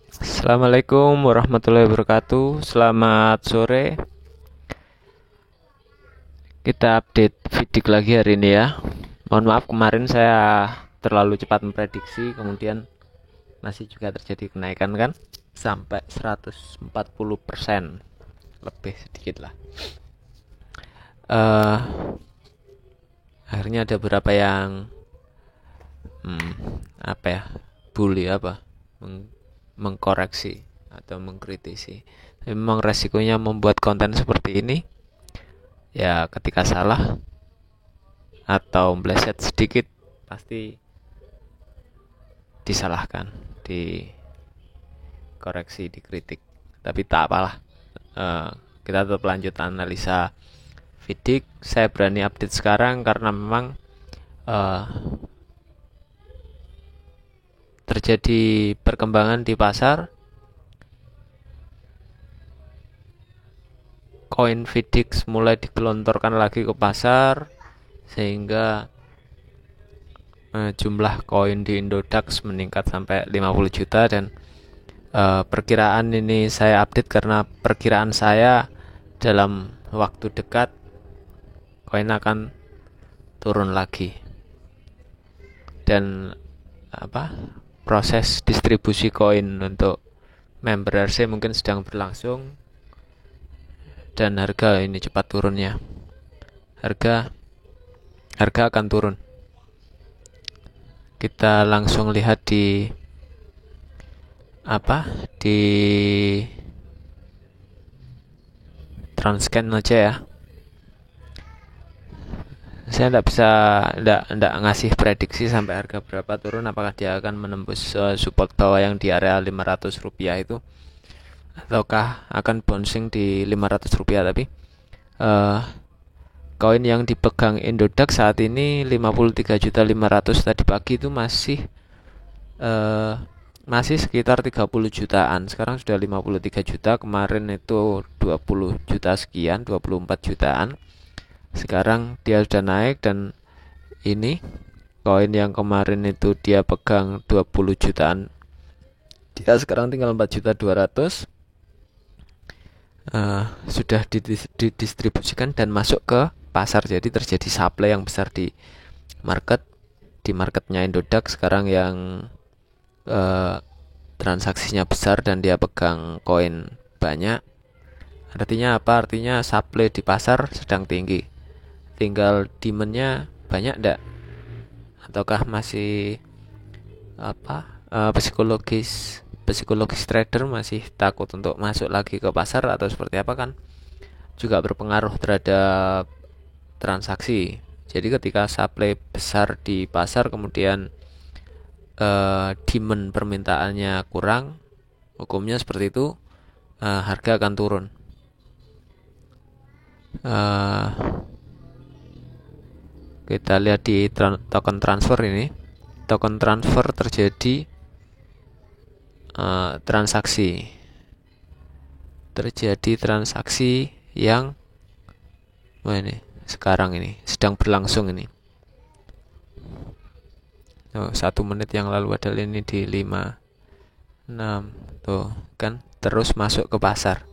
Assalamualaikum warahmatullahi wabarakatuh. Selamat sore. Kita update Fidik lagi hari ini ya. Mohon maaf kemarin saya terlalu cepat memprediksi, kemudian masih juga terjadi kenaikan kan sampai 140%, lebih sedikit lah. Eh Akhirnya ada beberapa yang apa ya, bully apa, mengkoreksi atau mengkritisi. Memang resikonya membuat konten seperti ini ya, ketika salah atau meleset sedikit pasti disalahkan, dikoreksi, dikritik. Tapi tak apalah, Eh, kita tetap lanjut analisa Fidik. Saya berani update sekarang karena memang eh, terjadi perkembangan di pasar. Koin Fidik mulai digelontorkan lagi ke pasar, sehingga jumlah koin di Indodax meningkat sampai 50 juta. Dan perkiraan ini saya update karena perkiraan saya dalam waktu dekat koin akan turun lagi. Dan proses distribusi koin untuk member RC mungkin sedang berlangsung, dan harga ini cepat turunnya. Harga akan turun. Kita langsung lihat di di Transcan aja ya. Saya tidak ngasih prediksi sampai harga berapa turun, apakah dia akan menembus support bawah yang di area 500 rupiah itu, ataukah akan bouncing di 500 rupiah. Tapi koin yang dipegang Indodax saat ini 53.500.000 tadi pagi itu masih sekitar 30 jutaan. Sekarang sudah 53 juta, kemarin itu 20 juta sekian, 24 jutaan. Sekarang dia sudah naik, dan ini koin yang kemarin itu dia pegang 20 jutaan, dia sekarang tinggal 4.200.000. Sudah didistribusikan dan masuk ke pasar. Jadi terjadi supply yang besar di marketnya Indodax sekarang, yang transaksinya besar dan dia pegang koin banyak. Artinya apa? Artinya supply di pasar sedang tinggi. Tinggal demandnya banyak enggak, ataukah masih psikologis trader masih takut untuk masuk lagi ke pasar, atau seperti apa, kan juga berpengaruh terhadap transaksi. Jadi ketika supply besar di pasar, kemudian demand permintaannya kurang, hukumnya seperti itu, harga akan turun. Kita lihat di token transfer ini. Token transfer terjadi transaksi yang ini sekarang ini sedang berlangsung ini. 1 menit yang lalu ada ini di 5.6 tuh kan, terus masuk ke pasar.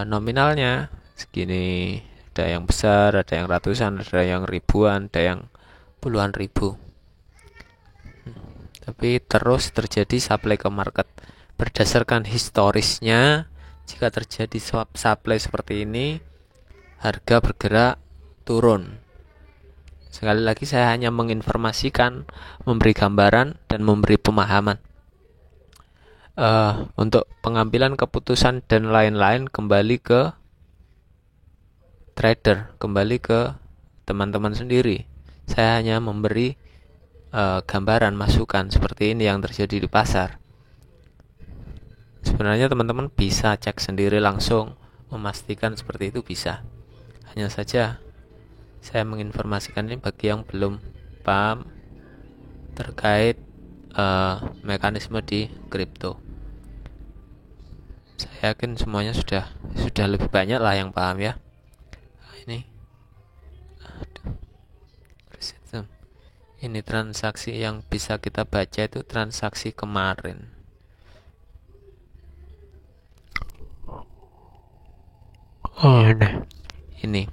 Nominalnya segini, ada yang besar, ada yang ratusan, ada yang ribuan, ada yang puluhan ribu. Tapi terus terjadi supply ke market. Berdasarkan historisnya, jika terjadi supply seperti ini, harga bergerak turun. Sekali lagi saya hanya menginformasikan, memberi gambaran, dan memberi pemahaman. Untuk pengambilan keputusan dan lain-lain kembali ke trader, kembali ke teman-teman sendiri. Saya hanya memberi gambaran, masukan seperti ini yang terjadi di pasar. Sebenarnya teman-teman bisa cek sendiri langsung, memastikan seperti itu bisa. Hanya saja saya menginformasikan ini bagi yang belum paham terkait mekanisme di kripto. Saya yakin semuanya sudah lebih banyak lah yang paham ya. Ini transaksi yang bisa kita baca itu transaksi kemarin. Oh ini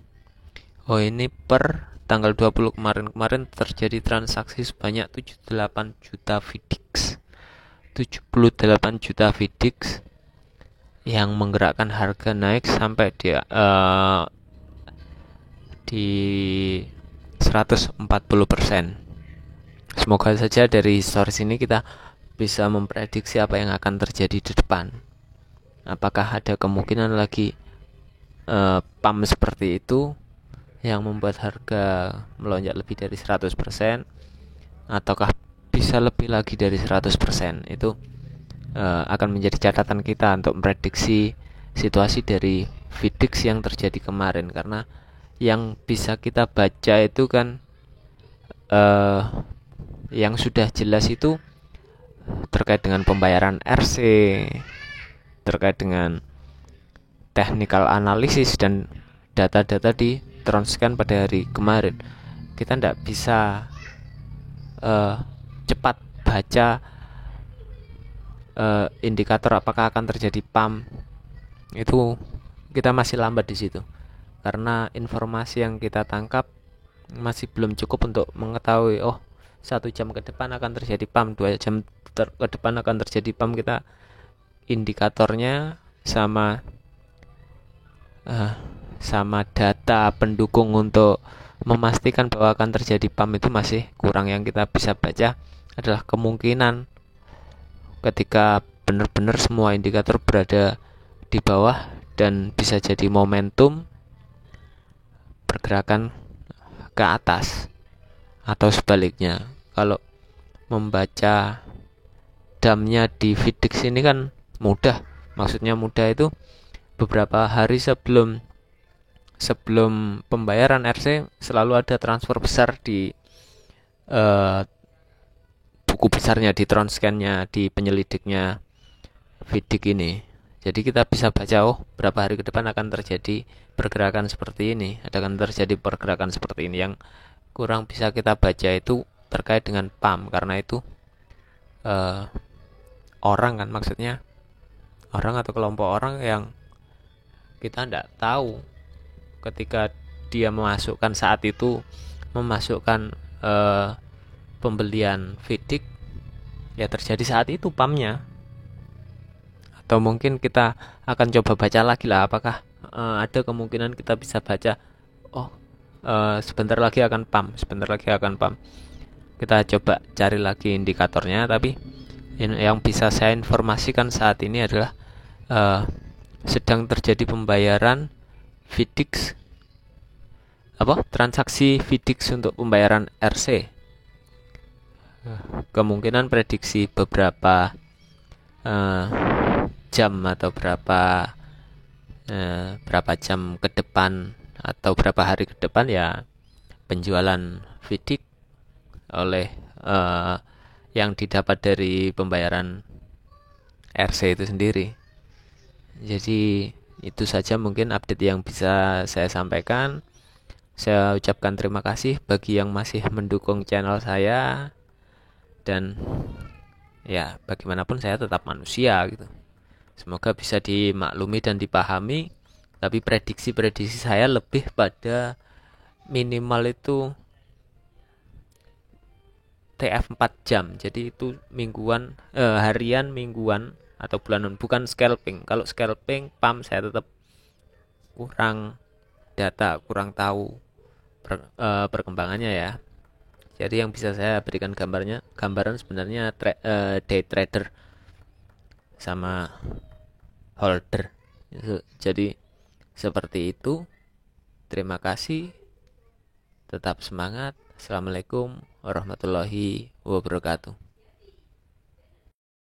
oh ini per tanggal 20 kemarin terjadi transaksi sebanyak 78 juta VDIX. 78 juta VDIX yang menggerakkan harga naik sampai di 140%. Semoga saja dari historis ini kita bisa memprediksi apa yang akan terjadi di depan. Apakah ada kemungkinan lagi pump seperti itu yang membuat harga melonjak lebih dari 100%, ataukah bisa lebih lagi dari 100%. Itu akan menjadi catatan kita untuk memprediksi situasi dari VDIX yang terjadi kemarin, karena yang bisa kita baca itu kan yang sudah jelas itu terkait dengan pembayaran RC, terkait dengan technical analysis dan data-data di transkan pada hari kemarin. Kita tidak bisa cepat baca indikator apakah akan terjadi pump. Itu kita masih lambat di situ, karena informasi yang kita tangkap masih belum cukup untuk mengetahui 1 jam ke depan akan terjadi pump, 2 jam ke depan akan terjadi pump. Kita indikatornya sama data pendukung untuk memastikan bahwa akan terjadi pump itu masih kurang. Yang kita bisa baca adalah kemungkinan ketika benar-benar semua indikator berada di bawah dan bisa jadi momentum pergerakan ke atas, atau sebaliknya. Kalau membaca damnya di VDIX ini kan mudah. Maksudnya mudah itu beberapa hari sebelum pembayaran RC selalu ada transfer besar di buku besarnya, di transcannya, di penyelidiknya VDIX ini. Jadi kita bisa baca berapa hari ke depan akan terjadi pergerakan seperti ini, akan terjadi pergerakan seperti ini. Yang kurang bisa kita baca itu terkait dengan pump, karena itu orang kan, maksudnya orang atau kelompok orang yang kita tidak tahu ketika dia memasukkan saat itu memasukkan pembelian VDIX, ya terjadi saat itu pumpnya. Atau mungkin kita akan coba baca lagi lah, apakah ada kemungkinan kita bisa baca sebentar lagi akan pump. Kita coba cari lagi indikatornya. Tapi yang bisa saya informasikan saat ini adalah sedang terjadi pembayaran VDIX, transaksi VDIX untuk pembayaran RC. Kemungkinan prediksi beberapa jam atau berapa jam ke depan atau berapa hari ke depan, ya penjualan VDIX oleh yang didapat dari pembayaran RC itu sendiri. Jadi itu saja mungkin update yang bisa saya sampaikan. Saya ucapkan terima kasih bagi yang masih mendukung channel saya, dan ya bagaimanapun saya tetap manusia gitu. Semoga bisa dimaklumi dan dipahami. Tapi prediksi saya lebih pada minimal itu TF 4 jam. Jadi itu mingguan, harian, mingguan atau bulanan, bukan scalping. Kalau scalping pump saya tetap kurang data, kurang tahu perkembangannya ya. Jadi yang bisa saya berikan gambaran sebenarnya day trader sama holder. Jadi seperti itu. Terima kasih. Tetap semangat. Assalamualaikum warahmatullahi wabarakatuh.